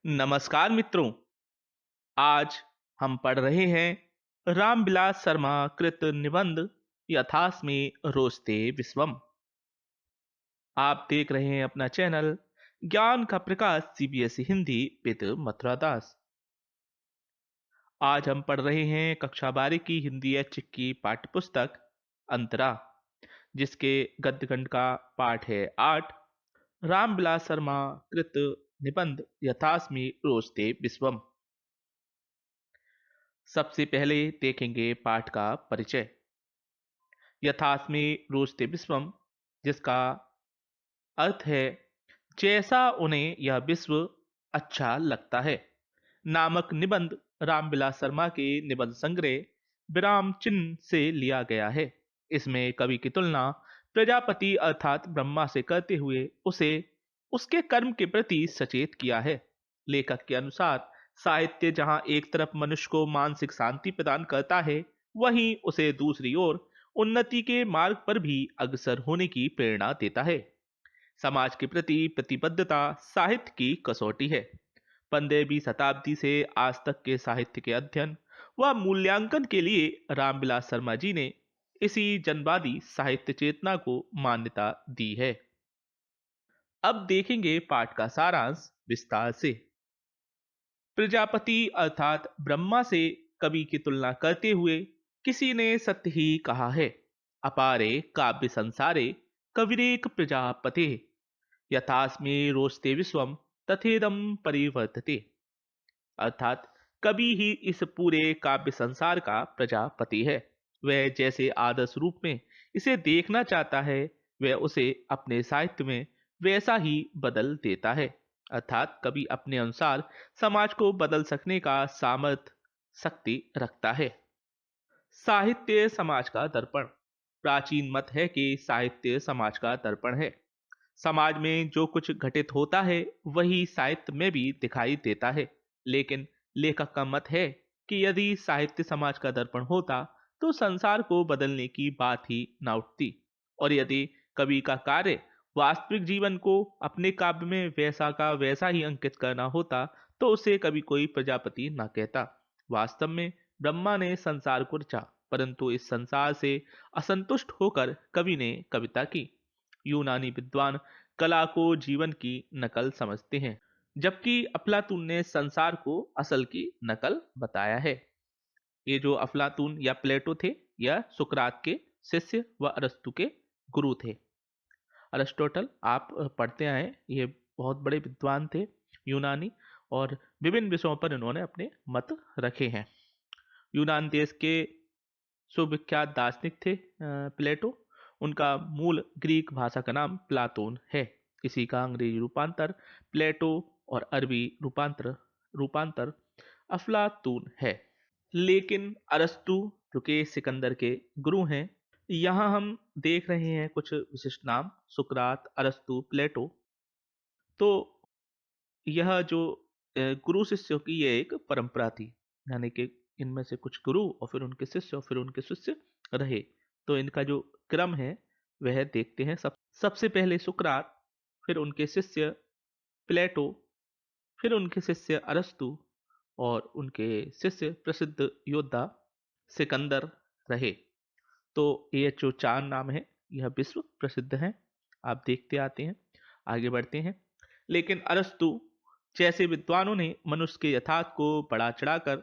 नमस्कार मित्रों। आज हम पढ़ रहे हैं रामविलास शर्मा कृत निबंध यथास्मि रोस्ते विश्वम। आप देख रहे हैं अपना चैनल ज्ञान का प्रकाश सीबीएसई हिंदी विद मथुरा दास। आज हम पढ़ रहे हैं कक्षा 12 की हिंदी ऐच्छिक की पाठ्य पुस्तक अंतरा, जिसके गद्य खंड का पाठ है 8। रामविलास शर्मा कृत निबंध यथास्मि रोस्ते विश्वम। सबसे पहले देखेंगे पाठ का परिचय। यथास्मि रोस्ते विश्वम, जिसका अर्थ है जैसा उन्हें यह विश्व अच्छा लगता है, नामक निबंध रामविलास शर्मा के निबंध संग्रह विराम चिन्ह से लिया गया है। इसमें कवि की तुलना प्रजापति अर्थात ब्रह्मा से करते हुए उसे उसके कर्म के प्रति सचेत किया है। लेखक के अनुसार साहित्य जहां एक तरफ मनुष्य को मानसिक शांति प्रदान करता है, वहीं उसे दूसरी ओर उन्नति के मार्ग पर भी अग्रसर होने की प्रेरणा देता है। समाज के प्रति प्रतिबद्धता साहित्य की कसौटी है। 15वीं शताब्दी से आज तक के साहित्य के अध्ययन व मूल्यांकन के लिए रामविलास शर्मा जी ने इसी जनवादी साहित्य चेतना को मान्यता दी है। अब देखेंगे पाठ का सारांश विस्तार से। प्रजापति अर्थात ब्रह्मा से कवि की तुलना करते हुए किसी ने सत्य ही कहा है। अपारे काव्य संसारे कविरेक प्रजापते, यथास्मे रोस्ते विश्वम तथेदम परिवर्तते। अर्थात कवि ही इस पूरे काव्य संसार का प्रजापति है। वह जैसे आदर्श रूप में इसे देखना चाहता है, वह उसे अपने साहित्य में वैसा ही बदल देता है। अर्थात कवि अपने अनुसार समाज को बदल सकने का सामर्थ्य शक्ति रखता है। साहित्य समाज का दर्पण। प्राचीन मत है कि साहित्य समाज का दर्पण है। समाज में जो कुछ घटित होता है वही साहित्य में भी दिखाई देता है। लेकिन लेखक का मत है कि यदि साहित्य समाज का दर्पण होता तो संसार को बदलने की बात ही ना उठती। और यदि कवि का कार्य वास्तविक जीवन को अपने काव्य में वैसा का वैसा ही अंकित करना होता तो उसे कभी कोई प्रजापति ना कहता। वास्तव में ब्रह्मा ने संसार को रचा, परंतु इस संसार से असंतुष्ट होकर कवि ने कविता की। यूनानी विद्वान कला को जीवन की नकल समझते हैं, जबकि अफलातून ने संसार को असल की नकल बताया है। ये जो अफलातून या प्लेटो थे, यह सुकरात के शिष्य व अरस्तु के गुरु थे। अरिस्टोटल आप पढ़ते आए, ये बहुत बड़े विद्वान थे यूनानी, और विभिन्न विषयों पर इन्होंने अपने मत रखे हैं। यूनान देश के सुविख्यात दार्शनिक थे प्लेटो। उनका मूल ग्रीक भाषा का नाम प्लातोन है। इसी का अंग्रेजी रूपांतर प्लेटो और अरबी रूपांतर रूपांतर अफलातून है। लेकिन अरस्तु, जो कि सिकंदर के गुरु हैं, यहाँ हम देख रहे हैं कुछ विशिष्ट नाम: सुकरात, अरस्तु, प्लेटो। तो यह जो गुरु शिष्यों की ये एक परंपरा थी, यानी कि इनमें से कुछ गुरु और फिर उनके शिष्य और फिर उनके शिष्य रहे। तो इनका जो क्रम है वह देखते हैं। सबसे पहले सुकरात, फिर उनके शिष्य प्लेटो, फिर उनके शिष्य अरस्तु और उनके शिष्य प्रसिद्ध योद्धा सिकंदर रहे। तो ये जो चार नाम है यह विश्व प्रसिद्ध हैं। आप देखते आते हैं, आगे बढ़ते हैं। लेकिन अरस्तु जैसे विद्वानों ने मनुष्य के यथार्थ को बढ़ा चढ़ाकर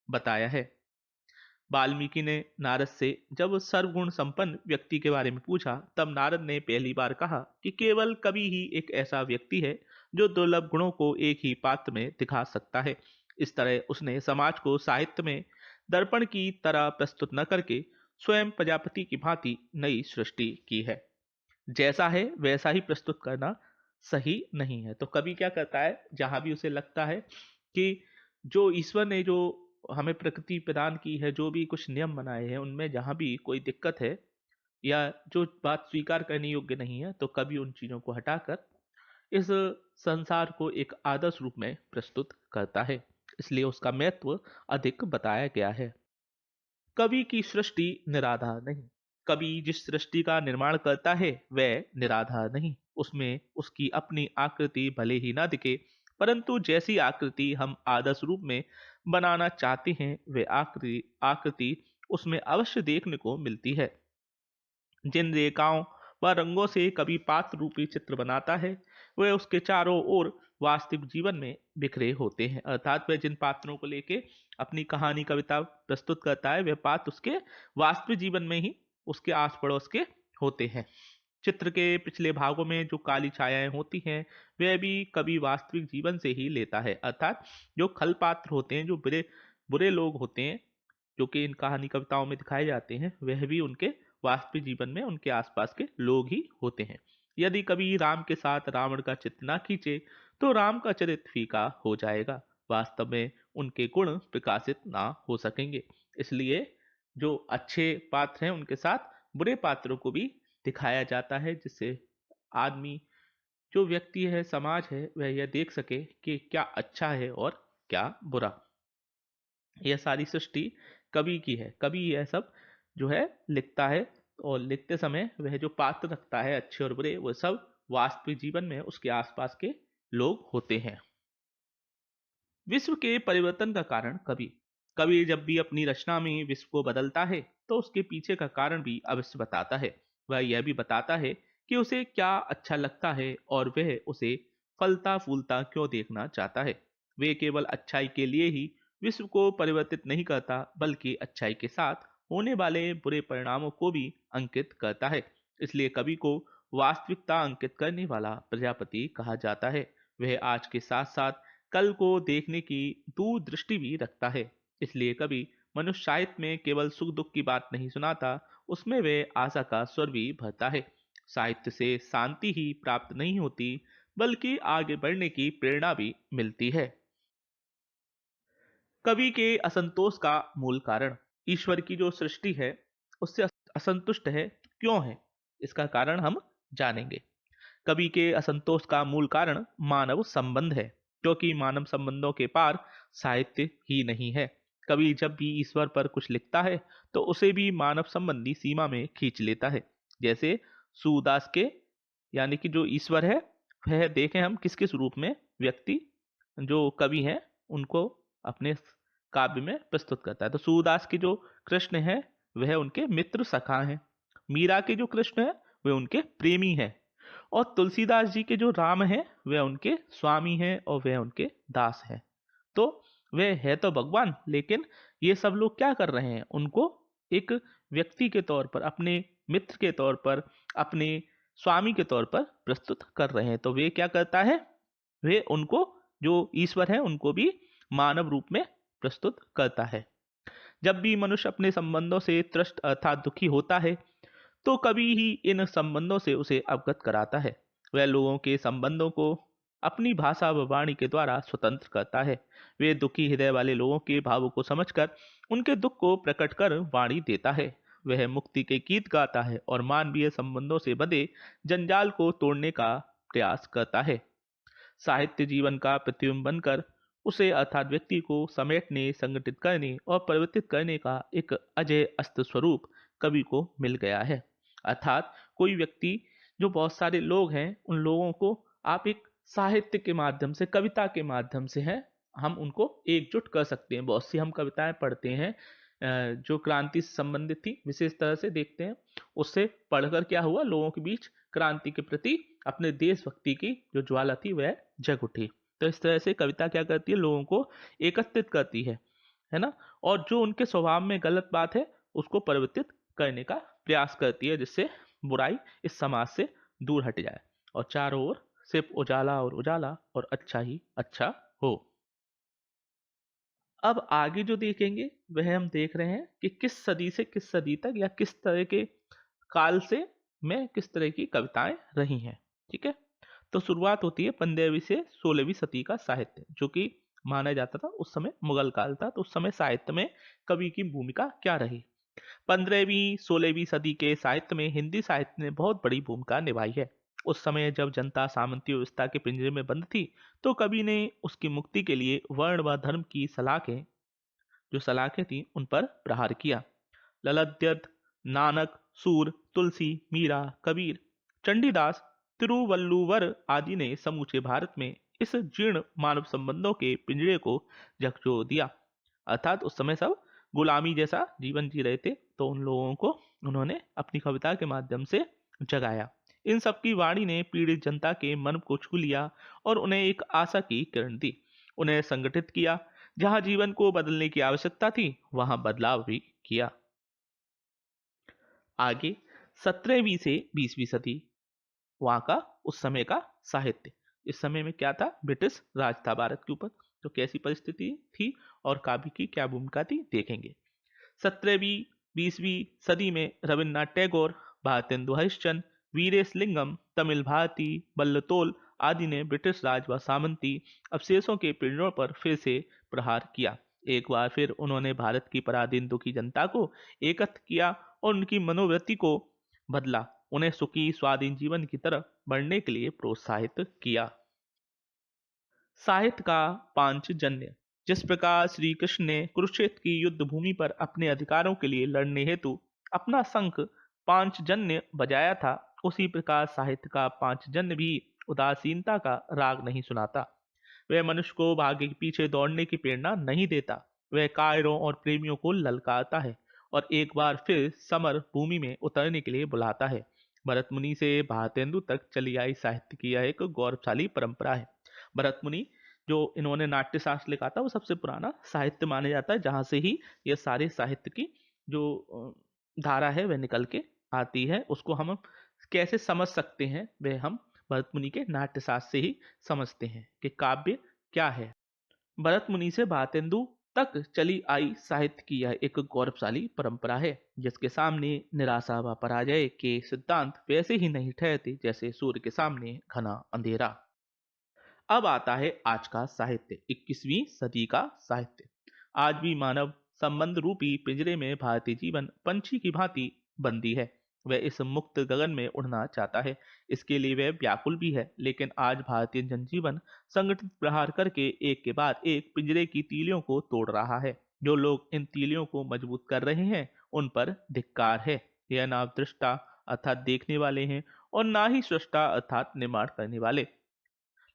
बताया है। वाल्मीकि ने नारद से जब सर्वगुण संपन्न व्यक्ति के बारे में पूछा, तब नारद ने पहली बार कहा कि केवल कवि ही एक ऐसा व्यक्ति है जो दुर्लभ गुणों को एक ही पात्र में दिखा सकता है। इस तरह उसने समाज को साहित्य में दर्पण की तरह प्रस्तुत न करके स्वयं प्रजापति की भांति नई सृष्टि की है। जैसा है वैसा ही प्रस्तुत करना सही नहीं है। तो कवि क्या करता है, जहां भी उसे लगता है कि जो ईश्वर ने जो हमें प्रकृति प्रदान की है, जो भी कुछ नियम बनाए हैं, उनमें जहां भी कोई दिक्कत है या जो बात स्वीकार करने योग्य नहीं है, तो कवि उन चीजों को हटाकर इस संसार को एक आदर्श रूप में प्रस्तुत करता है। इसलिए उसका महत्व अधिक बताया गया है। कवि की सृष्टि निराधार नहीं। कवि जिस सृष्टि का निर्माण करता है वह निराधार नहीं। उसमें उसकी अपनी आकृति भले ही ना दिखे, परंतु जैसी आकृति हम आदर्श रूप में बनाना चाहते हैं वे आकृति आकृति उसमें अवश्य देखने को मिलती है। जिन रेखाओं व रंगों से कवि पात्र रूपी चित्र बनाता है वे उसके चारों ओर वास्तविक जीवन में बिखरे होते हैं। अर्थात वह जिन पात्रों को लेके अपनी कहानी कविता प्रस्तुत करता है वे पात्र उसके वास्तविक जीवन में ही उसके आस पड़ोस के होते हैं। चित्र के पिछले भागों में जो काली छायाएं होती हैं वह भी कवि वास्तविक जीवन से ही लेता है। अर्थात जो खल पात्र होते हैं, जो बुरे बुरे लोग होते हैं, जो कि इन कहानी कविताओं में दिखाए जाते हैं, वह भी उनके वास्तविक जीवन में उनके आसपास के लोग ही होते हैं। यदि कभी राम के साथ रावण का चित्र ना खींचे तो राम का चरित्र फीका हो जाएगा, वास्तव में उनके गुण प्रकाशित ना हो सकेंगे। इसलिए जो अच्छे पात्र हैं उनके साथ बुरे पात्रों को भी दिखाया जाता है, जिससे आदमी, जो व्यक्ति है, समाज है, वह यह देख सके कि क्या अच्छा है और क्या बुरा। यह सारी सृष्टि कवि की है। कवि यह सब जो है लिखता है, और लिखते समय वह जो पात्र रखता है अच्छे और बुरे, वह सब वास्तविक जीवन में उसके आसपास के लोग होते हैं। विश्व के परिवर्तन का कारण कवि। कवि जब भी अपनी रचना में विश्व को बदलता है तो उसके पीछे का कारण भी अवश्य बताता है। वह यह भी बताता है कि उसे क्या अच्छा लगता है और वह उसे फलता फूलता क्यों देखना चाहता है। वे केवल अच्छाई के लिए ही विश्व को परिवर्तित नहीं करता, बल्कि अच्छाई के साथ होने वाले बुरे परिणामों को भी अंकित करता है। इसलिए कवि को वास्तविकता अंकित करने वाला प्रजापति कहा जाता है। वह आज के साथ साथ कल को देखने की दूरदृष्टि भी रखता है। इसलिए कभी मनुष्य साहित्य में केवल सुख दुख की बात नहीं सुनाता, उसमें वे आशा का स्वर भी भरता है। साहित्य से शांति ही प्राप्त नहीं होती, बल्कि आगे बढ़ने की प्रेरणा भी मिलती है। कवि के असंतोष का मूल कारण। ईश्वर की जो सृष्टि है उससे असंतुष्ट है, क्यों है, इसका कारण हम जानेंगे। कवि के असंतोष का मूल कारण मानव संबंध है, क्योंकि मानव संबंधों के पार साहित्य ही नहीं है। कवि जब भी ईश्वर पर कुछ लिखता है तो उसे भी मानव संबंधी सीमा में खींच लेता है। जैसे सूरदास के, यानी कि जो ईश्वर है, वह देखें हम किस किस रूप में व्यक्ति जो कवि हैं उनको अपने काव्य में प्रस्तुत करता है। तो सूरदास के जो कृष्ण है वह उनके मित्र सखा हैं। मीरा के जो कृष्ण है वे उनके प्रेमी हैं। और तुलसीदास जी के जो राम हैं वे उनके स्वामी हैं और वे उनके दास हैं। तो वे है तो भगवान, लेकिन ये सब लोग क्या कर रहे हैं, उनको एक व्यक्ति के तौर पर, अपने मित्र के तौर पर, अपने स्वामी के तौर पर प्रस्तुत कर रहे हैं। तो वे क्या करता है, वे उनको, जो ईश्वर है, उनको भी मानव रूप में प्रस्तुत करता है। जब भी मनुष्य अपने संबंधों से त्रस्त अर्थात दुखी होता है तो कभी ही इन संबंधों से उसे अवगत कराता है। वह लोगों के संबंधों को अपनी भाषा व वाणी के द्वारा स्वतंत्र करता है। वे दुखी हृदय वाले लोगों के भावों को समझकर उनके दुख को प्रकट कर वाणी देता है। वह मुक्ति के गीत गाता है और मानवीय संबंधों से बंधे जंजाल को तोड़ने का प्रयास करता है। साहित्य जीवन का प्रतिबिंब बनकर उसे अर्थात व्यक्ति को समेटने, संगठित करने और परिवर्तित करने का एक अजय अस्त्र स्वरूप कवि को मिल गया है। अर्थात कोई व्यक्ति, जो बहुत सारे लोग हैं, उन लोगों को आप एक साहित्य के माध्यम से, कविता के माध्यम से है, हम उनको एकजुट कर सकते हैं। बहुत सी हम कविताएं पढ़ते हैं जो क्रांति से संबंधित थी, विशेष तरह से देखते हैं। उससे पढ़कर क्या हुआ, लोगों के बीच क्रांति के प्रति अपने देशभक्ति की जो ज्वाला थी वह जग उठी। तो इस तरह से कविता क्या करती है, लोगों को एकत्रित करती है ना, और जो उनके स्वभाव में गलत बात है उसको परिवर्तित करने का प्रयास करती है, जिससे बुराई इस समाज से दूर हट जाए और चारों ओर सिर्फ उजाला और उजाला और अच्छा ही अच्छा हो। अब आगे जो देखेंगे वह हम देख रहे हैं कि किस सदी से किस सदी तक, या किस तरह के काल से में किस तरह की कविताएं रही हैं। ठीक है, तो शुरुआत होती है 15वीं से 16वीं सदी का साहित्य, जो कि माना जाता था उस समय मुगल काल था। तो उस समय साहित्य में कवि की भूमिका क्या रही। 15वीं 16वीं सदी के साहित्य में हिंदी साहित्य ने बहुत बड़ी भूमिका निभाई है। उस समय जब जनता सामंती व्यवस्था के पिंजरे में बंद थी तो कवि ने उसकी मुक्ति के लिए वर्ण व धर्म की सलाखें थी उन पर प्रहार किया। ललद्यत, नानक, सूर, तुलसी, मीरा, कबीर, चंडीदास, तिरुवल्लुवर आदि ने समूचे भारत में इस जीर्ण मानव संबंधों के पिंजरे को झकझोर दिया। अर्थात उस समय सब गुलामी जैसा जीवन जी रहे थे, तो उन लोगों को उन्होंने अपनी कविता के माध्यम से जगाया। इन सब की वाणी ने पीड़ित जनता के मन को छू लिया और उन्हें एक आशा की किरण दी। उन्हें संगठित किया, जहां जीवन को बदलने की आवश्यकता थी वहां बदलाव भी किया। आगे 17वीं से 20वीं सदी, वहां का उस समय का साहित्य। इस समय में क्या था, ब्रिटिश राज था भारत के ऊपर। तो कैसी परिस्थिति थी और काव्य की क्या भूमिका थी, देखेंगे। 17वीं 20वीं सदी में रविन्द्रनाथ टैगोर, भारतेंदु हरिश्चंद्र, वीरेश लिंगम, तमिल भारती, बल्लतोल आदि ने ब्रिटिश राज व सामंती अवशेषों के पिंजरों पर फिर से प्रहार किया। एक बार फिर उन्होंने भारत की पराधीन दुखी जनता को एकत्र किया और उनकी मनोवृत्ति को बदला, उन्हें सुखी स्वाधीन जीवन की तरफ बढ़ने के लिए प्रोत्साहित किया। साहित्य का पांचजन्य। जिस प्रकार श्री कृष्ण ने कुरुक्षेत्र की युद्ध भूमि पर अपने अधिकारों के लिए लड़ने हेतु अपना शंख पांचजन्य बजाया था, उसी प्रकार साहित्य का पांचजन्य भी उदासीनता का राग नहीं सुनाता। वह मनुष्य को भाग्य के पीछे दौड़ने की प्रेरणा नहीं देता। वह कायरों और प्रेमियों को ललकारता है और एक बार फिर समर भूमि में उतरने के लिए बुलाता है। भरत मुनि से भारतेंदु तक चली आई साहित्य की यह एक गौरवशाली परंपरा है। भरत मुनि जो इन्होंने नाट्य शास्त्र लिखा था, वो सबसे पुराना साहित्य माना जाता है, जहां से ही ये सारे साहित्य की जो धारा है वह निकल के आती है। उसको हम कैसे समझ सकते हैं, वह हम भरत मुनि के नाट्य शास्त्र से ही समझते हैं कि काव्य क्या है। भरत मुनि से भारतेंदु तक चली आई साहित्य की यह एक गौरवशाली परंपरा है, जिसके सामने निराशा व पराजय के सिद्धांत वैसे ही नहीं ठहरते जैसे सूर्य के सामने घना अंधेरा। अब आता है आज का साहित्य, 21वीं सदी का साहित्य। आज भी मानव संबंध रूपी पिंजरे में भारतीय जीवन पंछी की भांति बंदी है। वह इस मुक्त गगन में उड़ना चाहता है, इसके लिए वह व्याकुल भी है। लेकिन आज भारतीय जनजीवन संगठित प्रहार करके एक के बाद एक पिंजरे की तीलियों को तोड़ रहा है। जो लोग इन तीलियों को मजबूत कर रहे हैं, उन पर धिक्कार है। यह ना दृष्टा अर्थात देखने वाले हैं और ना ही सृष्टा अर्थात निर्माण करने वाले।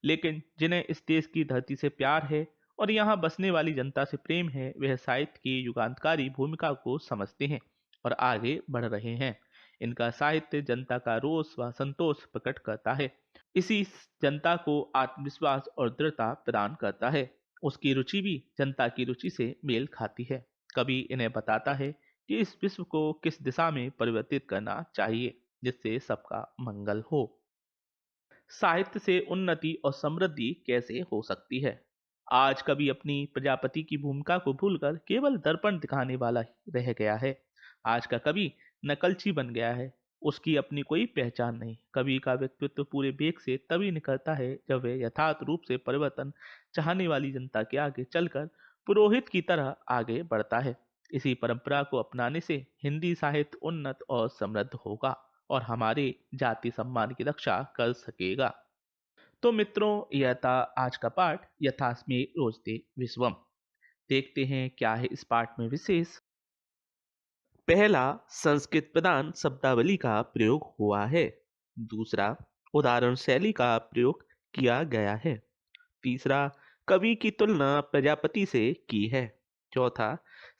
लेकिन जिन्हें इस देश की धरती से प्यार है और यहाँ बसने वाली जनता से प्रेम है, वह साहित्य की युगांतकारी भूमिका को समझते हैं और आगे बढ़ रहे हैं। इनका साहित्य जनता का रोष व संतोष प्रकट करता है। इसी जनता को आत्मविश्वास और दृढ़ता प्रदान करता है। उसकी रुचि भी जनता की रुचि से मेल खाती है। कवि इन्हें बताता है कि इस विश्व को किस दिशा में परिवर्तित करना चाहिए, जिससे सबका मंगल हो। साहित्य से उन्नति और समृद्धि कैसे हो सकती है। आज कवि अपनी प्रजापति की भूमिका को भूलकर केवल दर्पण दिखाने वाला ही रह गया है। आज का कवि नकलची बन गया है, उसकी अपनी कोई पहचान नहीं। कवि का व्यक्तित्व पूरे वेग से तभी निकलता है जब वह यथार्थ रूप से परिवर्तन चाहने वाली जनता के आगे चलकर पुरोहित की तरह आगे बढ़ता है। इसी परंपरा को अपनाने से हिंदी साहित्य उन्नत और समृद्ध होगा और हमारे जाति सम्मान की रक्षा कर सकेगा। तो मित्रों, यह था आज का पाठ यथास्मि रोजते विश्वम। देखते हैं क्या है इस पाठ में विशेष। पहला, संस्कृत प्रधान शब्दावली का प्रयोग हुआ है। दूसरा, उदाहरण शैली का प्रयोग किया गया है। तीसरा, कवि की तुलना प्रजापति से की है। चौथा,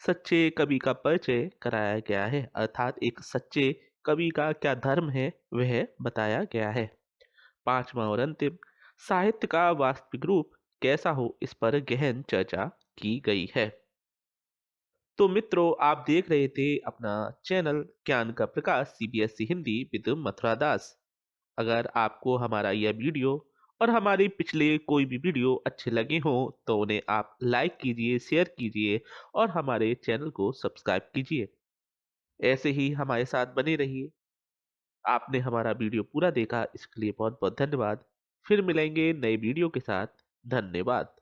सच्चे कवि का परिचय कराया गया है, अर्थात एक सच्चे कवि का क्या धर्म है वह बताया गया है। पांचवा और अंतिम, साहित्य का वास्तविक रूप कैसा हो, इस पर गहन चर्चा की गई है। तो मित्रों, आप देख रहे थे अपना चैनल ज्ञान का प्रकाश सीबीएसई हिंदी विद मथुरा दास। अगर आपको हमारा यह वीडियो और हमारे पिछले कोई भी वीडियो अच्छे लगे हों तो उन्हें आप लाइक कीजिए, शेयर कीजिए और हमारे चैनल को सब्सक्राइब कीजिए। ऐसे ही हमारे साथ बने रहिए। आपने हमारा वीडियो पूरा देखा, इसके लिए बहुत बहुत धन्यवाद। फिर मिलेंगे नए वीडियो के साथ। धन्यवाद।